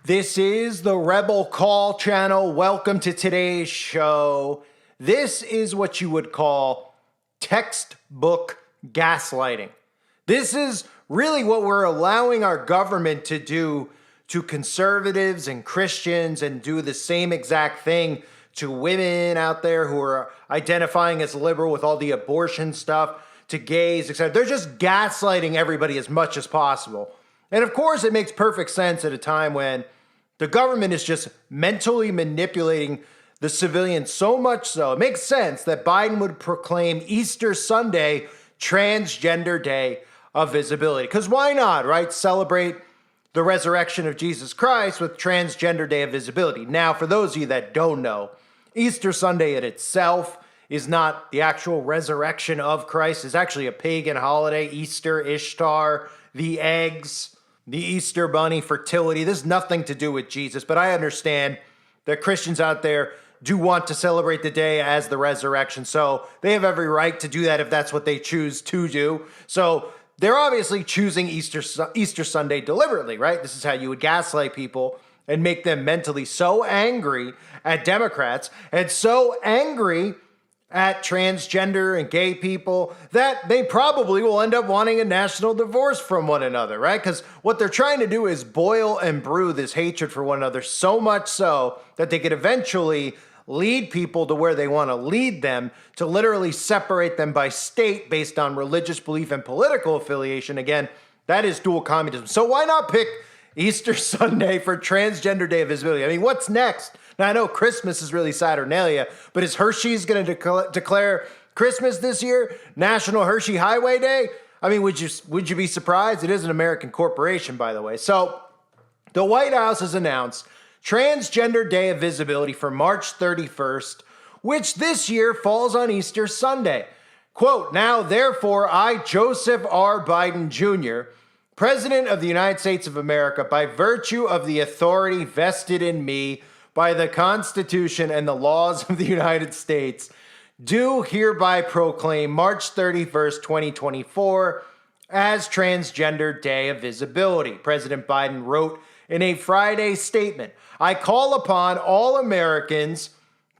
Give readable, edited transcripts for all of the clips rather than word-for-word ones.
This is the Rebel Call channel. Welcome to today's show. This is what you would call textbook gaslighting. This is really what we're allowing our government to do to conservatives and Christians, and do the same exact thing to women out there who are identifying as liberal with all the abortion stuff, to gays, etc. They're just gaslighting everybody as much as possible. And of course, it makes perfect sense at a time when the government is just mentally manipulating the civilians so much so. It makes sense that Biden would proclaim Easter Sunday Transgender Day of Visibility. Because why not, right? Celebrate the resurrection of Jesus Christ with Transgender Day of Visibility. Now, for those of you that don't know, Easter Sunday in itself is not the actual resurrection of Christ. It's actually a pagan holiday. Easter, Ishtar, the eggs, the Easter bunny, fertility. This has nothing to do with Jesus, but I understand that Christians out there do want to celebrate the day as the resurrection, so they have every right to do that if that's what they choose to do. So they're obviously choosing Easter Sunday deliberately, right? This is how you would gaslight people and make them mentally so angry at Democrats and so angry at transgender and gay people that they probably will end up wanting a national divorce from one another, right? Because what they're trying to do is boil and brew this hatred for one another so much so that they could eventually lead people to where they want to lead them, to literally separate them by state based on religious belief and political affiliation. Again, that is dual communism. So why not pick Easter Sunday for Transgender Day of Visibility? I mean, what's next? Now, I know Christmas is really Saturnalia, but is Hershey's going to declare Christmas this year National Hershey Highway Day? I mean, would you be surprised? It is an American corporation, by the way. So the White House has announced Transgender Day of Visibility for March 31st, which this year falls on Easter Sunday. Quote, "Now, therefore, I, Joseph R. Biden Jr., President of the United States of America, by virtue of the authority vested in me by the Constitution and the laws of the United States, do hereby proclaim March 31st, 2024 as Transgender Day of Visibility," President Biden wrote in a Friday statement. "I call upon all Americans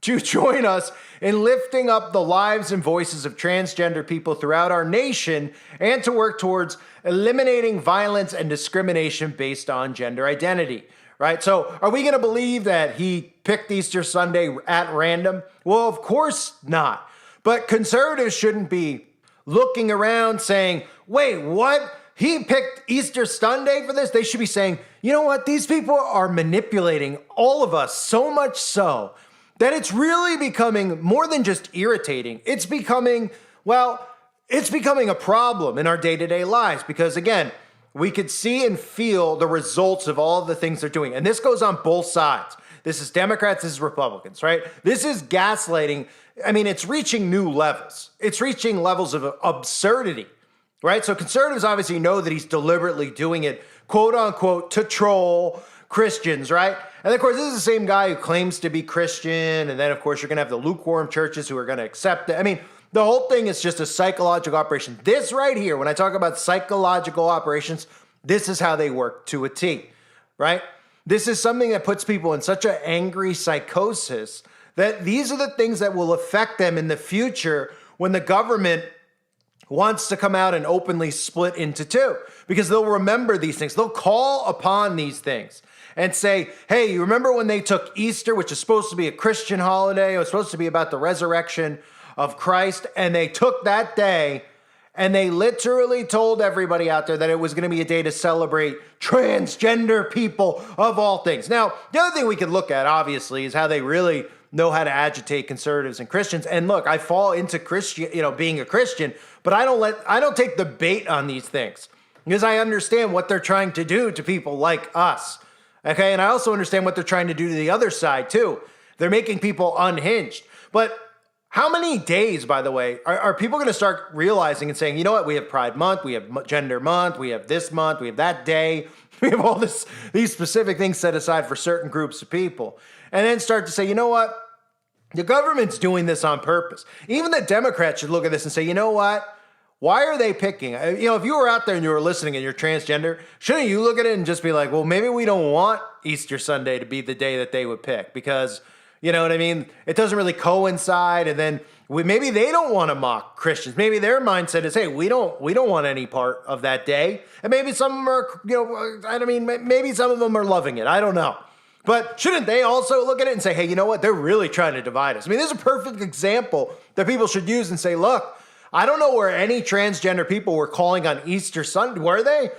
to join us in lifting up the lives and voices of transgender people throughout our nation and to work towards eliminating violence and discrimination based on gender identity." Right? So are we going to believe that he picked Easter Sunday at random? Well, of course not. But conservatives shouldn't be looking around saying, wait, what? He picked Easter Sunday for this? They should be saying, you know what? These people are manipulating all of us so much so that it's really becoming more than just irritating. It's becoming a problem in our day-to-day lives because, again, we could see and feel the results of all of the things they're doing. And this goes on both sides. This is Democrats, this is Republicans, right? This is gaslighting. I mean, it's reaching new levels. It's reaching levels of absurdity, right? So conservatives obviously know that he's deliberately doing it, quote unquote, to troll Christians, right? And of course, this is the same guy who claims to be Christian. And then, of course, you're going to have the lukewarm churches who are going to accept it. I mean, the whole thing is just a psychological operation. This right here, when I talk about psychological operations, this is how they work to a T, right? This is something that puts people in such an angry psychosis that these are the things that will affect them in the future when the government wants to come out and openly split into two, because they'll remember these things. They'll call upon these things and say, hey, you remember when they took Easter, which is supposed to be a Christian holiday, it was supposed to be about the resurrection of Christ, and they took that day and they literally told everybody out there that it was going to be a day to celebrate transgender people of all things. Now, the other thing we could look at, obviously, is how they really know how to agitate conservatives and Christians. And look, I fall into being a Christian, but I don't take the bait on these things because I understand what they're trying to do to people like us. Okay, and I also understand what they're trying to do to the other side too. They're making people unhinged. But how many days, by the way, are people going to start realizing and saying, you know what, we have Pride Month, we have Gender Month, we have this month, we have that day, we have all these specific things set aside for certain groups of people, and then start to say, you know what, the government's doing this on purpose. Even the Democrats should look at this and say, you know what, Why are they picking? If you were out there and you were listening and you're transgender, shouldn't you look at it and just be like, well, maybe we don't want Easter Sunday to be the day that they would pick because, you know what I mean? It doesn't really coincide. And then maybe they don't want to mock Christians. Maybe their mindset is, hey, we don't want any part of that day. And maybe some of them are, maybe some of them are loving it. I don't know. But shouldn't they also look at it and say, hey, you know what? They're really trying to divide us. I mean, this is a perfect example that people should use and say, look, I don't know where any transgender people were calling on Easter Sunday. Were they?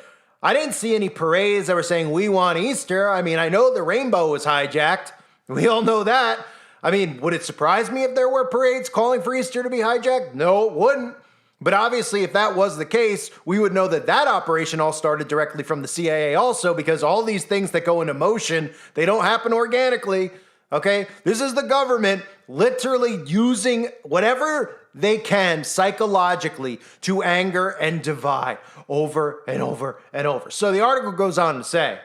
I didn't see any parades that were saying, we want Easter. I mean, I know the rainbow was hijacked. We all know that. I mean, would it surprise me if there were parades calling for Easter to be hijacked? No, it wouldn't. But obviously, if that was the case, we would know that that operation all started directly from the CIA also, because all these things that go into motion, they don't happen organically, okay? This is the government literally using whatever they can psychologically to anger and divide over and over and over. So the article goes on to say,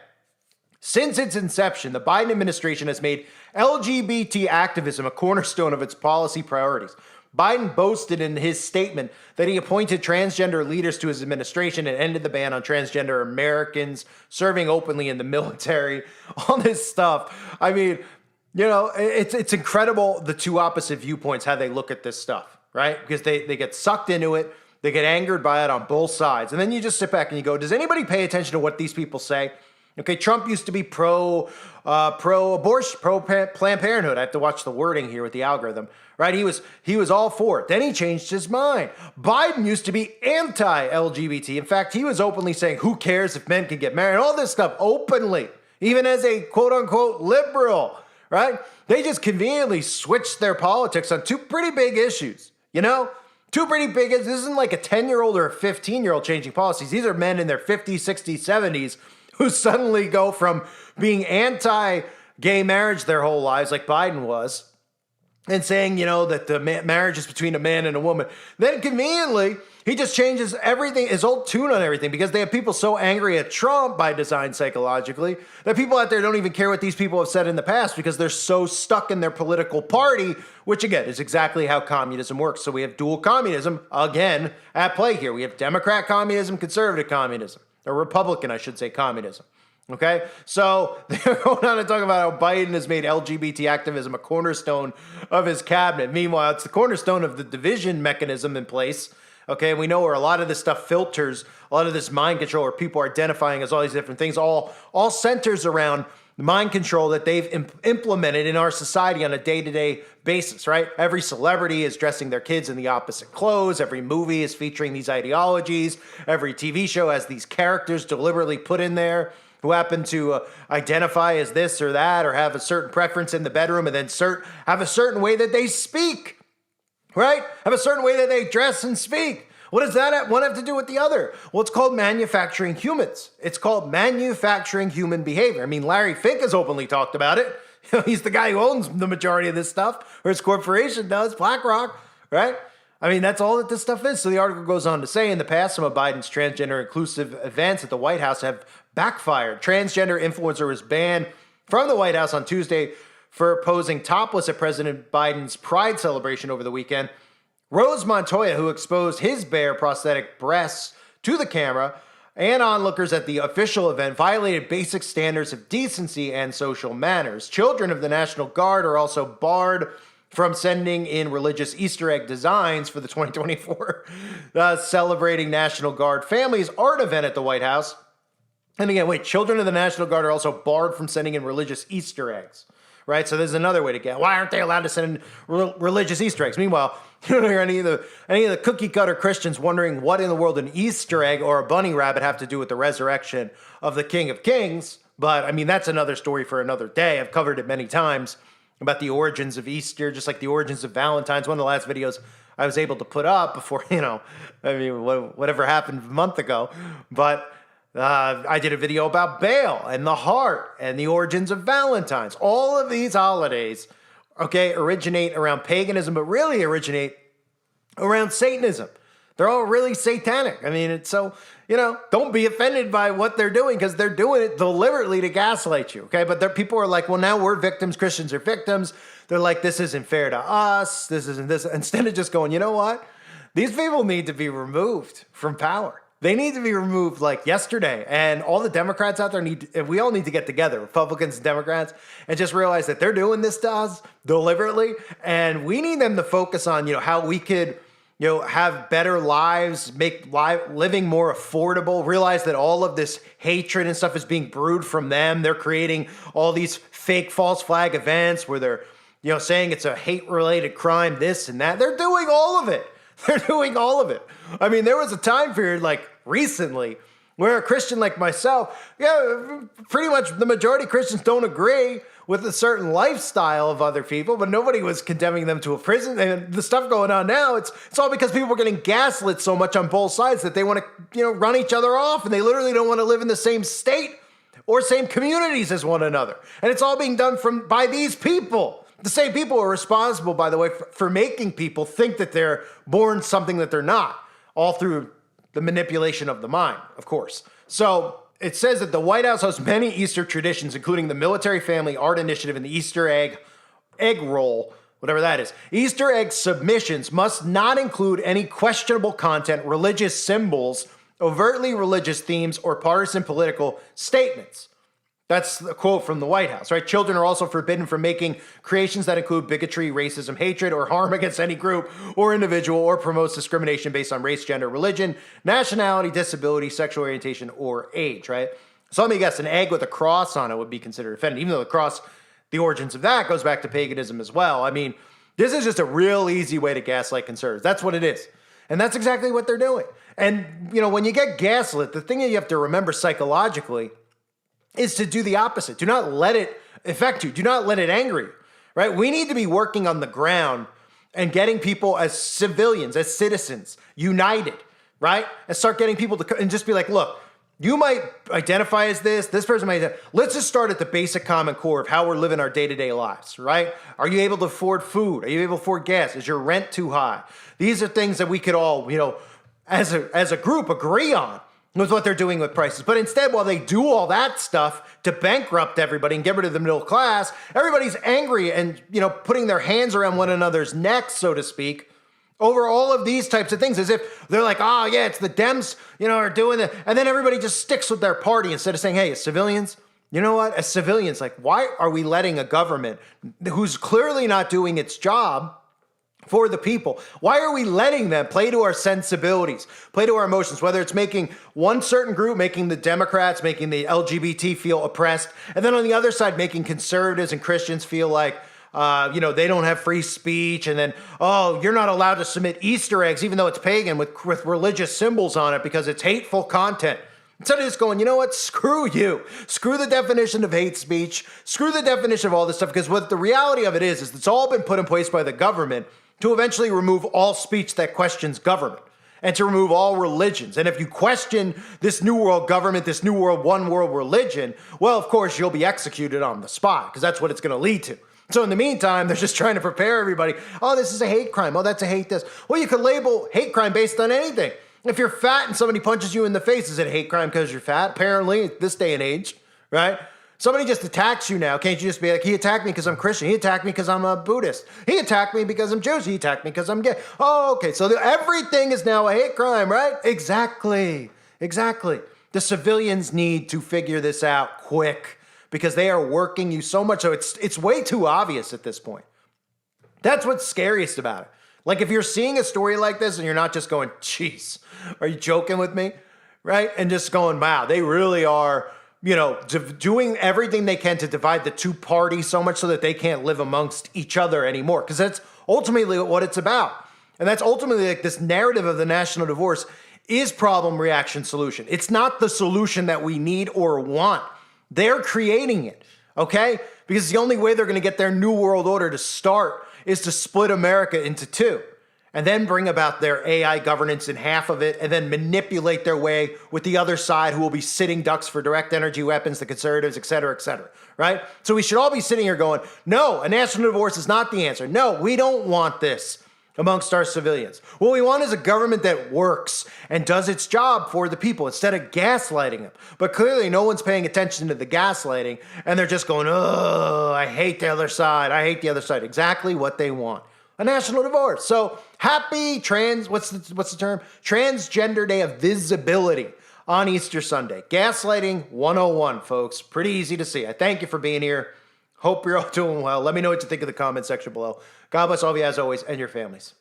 since its inception, the Biden administration has made LGBT activism a cornerstone of its policy priorities. Biden boasted in his statement that he appointed transgender leaders to his administration and ended the ban on transgender Americans serving openly in the military. All this stuff. I mean, it's incredible the two opposite viewpoints, how they look at this stuff, right? Because they get sucked into it. They get angered by it on both sides. And then you just sit back and you go, does anybody pay attention to what these people say? Okay, Trump used to be pro-abortion, pro-Planned Parenthood. I have to watch the wording here with the algorithm, right? He was all for it. Then he changed his mind. Biden used to be anti-LGBT. In fact, he was openly saying, who cares if men can get married? All this stuff openly, even as a quote-unquote liberal, right? They just conveniently switched their politics on two pretty big issues, Two pretty big issues. This isn't like a 10-year-old or a 15-year-old changing policies. These are men in their 50s, 60s, 70s who suddenly go from being anti-gay marriage their whole lives, like Biden was, and saying, that the marriage is between a man and a woman. Then conveniently, he just changes everything, his old tune on everything, because they have people so angry at Trump by design psychologically that people out there don't even care what these people have said in the past because they're so stuck in their political party, which again is exactly how communism works. So we have dual communism again at play here. We have Democrat communism, conservative communism. Or Republican, I should say, communism. Okay? So they're going on to talk about how Biden has made LGBT activism a cornerstone of his cabinet. Meanwhile, it's the cornerstone of the division mechanism in place. Okay? And we know where a lot of this stuff filters, a lot of this mind control, where people are identifying as all these different things, all centers around mind control that they've implemented in our society on a day-to-day basis, right? Every celebrity is dressing their kids in the opposite clothes. Every movie is featuring these ideologies. Every TV show has these characters deliberately put in there who happen to identify as this or that, or have a certain preference in the bedroom, and then have a certain way that they speak, right? Have a certain way that they dress and speak. What does that one have to do with the other? Well, it's called manufacturing humans. It's called manufacturing human behavior. I mean, Larry Fink has openly talked about it. He's the guy who owns the majority of this stuff, or his corporation does, BlackRock, right? I mean, that's all that this stuff is. So the article goes on to say, in the past, some of Biden's transgender inclusive events at the White House have backfired. Transgender influencer was banned from the White House on Tuesday for posing topless at President Biden's Pride celebration over the weekend. Rose Montoya, who exposed his bare prosthetic breasts to the camera and onlookers at the official event, violated basic standards of decency and social manners. Children of the National Guard are also barred from sending in religious Easter egg designs for the 2024 Celebrating National Guard Families art event at the White House. And again, children of the National Guard are also barred from sending in religious Easter eggs, right? So there's another way to get, why aren't they allowed to send in religious Easter eggs? Meanwhile, you don't hear any of the cookie cutter Christians wondering what in the world an Easter egg or a bunny rabbit have to do with the resurrection of the King of Kings. But I mean, that's another story for another day. I've covered it many times about the origins of Easter, just like the origins of Valentine's. One of the last videos I was able to put up before, whatever happened a month ago. But I did a video about Baal and the heart and the origins of Valentine's. All of these holidays, originate around paganism, but really originate around Satanism. They're all really satanic. I mean, it's so, don't be offended by what they're doing, because they're doing it deliberately to gaslight you, okay? But people are like, well, now we're victims. Christians are victims. They're like, this isn't fair to us. This isn't this. Instead of just going, you know what? These people need to be removed from power. They need to be removed like yesterday. And all the Democrats out there we all need to get together, Republicans and Democrats, and just realize that they're doing this to us deliberately. And we need them to focus on, how we could, have better lives, make living more affordable, realize that all of this hatred and stuff is being brewed from them. They're creating all these fake false flag events where they're, saying it's a hate-related crime, this and that. They're doing all of it. They're doing all of it. I mean, there was a time period like recently where a Christian like myself, pretty much the majority of Christians don't agree with a certain lifestyle of other people, but nobody was condemning them to a prison. And the stuff going on now, it's all because people are getting gaslit so much on both sides that they want to, run each other off, and they literally don't want to live in the same state or same communities as one another. And it's all being done by these people. The same people are responsible, by the way, for making people think that they're born something that they're not, all through the manipulation of the mind, of course. So it says that the White House hosts many Easter traditions, including the Military Family Art Initiative and the Easter egg roll, whatever that is. Easter egg submissions must not include any questionable content, religious symbols, overtly religious themes, or partisan political statements. That's a quote from the White House, right? Children are also forbidden from making creations that include bigotry, racism, hatred, or harm against any group or individual, or promotes discrimination based on race, gender, religion, nationality, disability, sexual orientation, or age, right? So let me guess, an egg with a cross on it would be considered offended, even though the cross, the origins of that goes back to paganism as well. I mean, this is just a real easy way to gaslight conservatives. That's what it is. And that's exactly what they're doing. And, when you get gaslit, the thing that you have to remember psychologically is to do the opposite. Do not let it affect you. Do not let it anger you, right? We need to be working on the ground and getting people as civilians, as citizens, united, right? And start getting people to and just be like, look, you might identify as this person might. Let's just start at the basic common core of how we're living our day-to-day lives, right? Are you able to afford food? Are you able to afford gas? Is your rent too high? These are things that we could all, as a group agree on with what they're doing with prices. But instead, while they do all that stuff to bankrupt everybody and get rid of the middle class, everybody's angry and, putting their hands around one another's necks, so to speak, over all of these types of things, as if they're like, oh yeah, it's the Dems, are doing it. And then everybody just sticks with their party instead of saying, hey, as civilians, you know what? As civilians, like, why are we letting a government who's clearly not doing its job for the people? Why are we letting them play to our sensibilities, play to our emotions, whether it's making one certain group, making the Democrats, making the LGBT feel oppressed, and then on the other side, making conservatives and Christians feel like, they don't have free speech, and then, oh, you're not allowed to submit Easter eggs, even though it's pagan with religious symbols on it because it's hateful content. Instead of just going, you know what, screw you. Screw the definition of hate speech. Screw the definition of all this stuff, because what the reality of it is it's all been put in place by the government to eventually remove all speech that questions government and to remove all religions. And if you question this new world government, this new world, one world religion, well, of course, you'll be executed on the spot, because that's what it's going to lead to. So in the meantime, they're just trying to prepare everybody. Oh, this is a hate crime. Oh, that's a hate this. Well, you could label hate crime based on anything. If you're fat and somebody punches you in the face, is it a hate crime because you're fat? Apparently, this day and age, right? Somebody just attacks you now. Can't you just be like, he attacked me because I'm Christian. He attacked me because I'm a Buddhist. He attacked me because I'm Jewish. He attacked me because I'm gay. Oh, okay. So everything is now a hate crime, right? Exactly. The civilians need to figure this out quick, because they are working you so much. So it's way too obvious at this point. That's what's scariest about it. Like, if you're seeing a story like this and you're not just going, jeez, are you joking with me? Right? And just going, wow, they really are, doing everything they can to divide the two parties so much so that they can't live amongst each other anymore. Because that's ultimately what it's about. And that's ultimately like this narrative of the national divorce is problem, reaction, solution. It's not the solution that we need or want. They're creating it, okay? Because the only way they're going to get their new world order to start is to split America into two, and then bring about their AI governance in half of it, and then manipulate their way with the other side, who will be sitting ducks for direct energy weapons, the conservatives, et cetera, right? So we should all be sitting here going, no, a national divorce is not the answer. No, we don't want this amongst our civilians. What we want is a government that works and does its job for the people instead of gaslighting them. But clearly no one's paying attention to the gaslighting, and they're just going, oh, I hate the other side. I hate the other side. Exactly what they want. a national divorce. So happy what's the term? Transgender Day of Visibility on Easter Sunday. Gaslighting 101, folks. Pretty easy to see. I thank you for being here. Hope you're all doing well. Let me know what you think in the comment section below. God bless all of you as always and your families.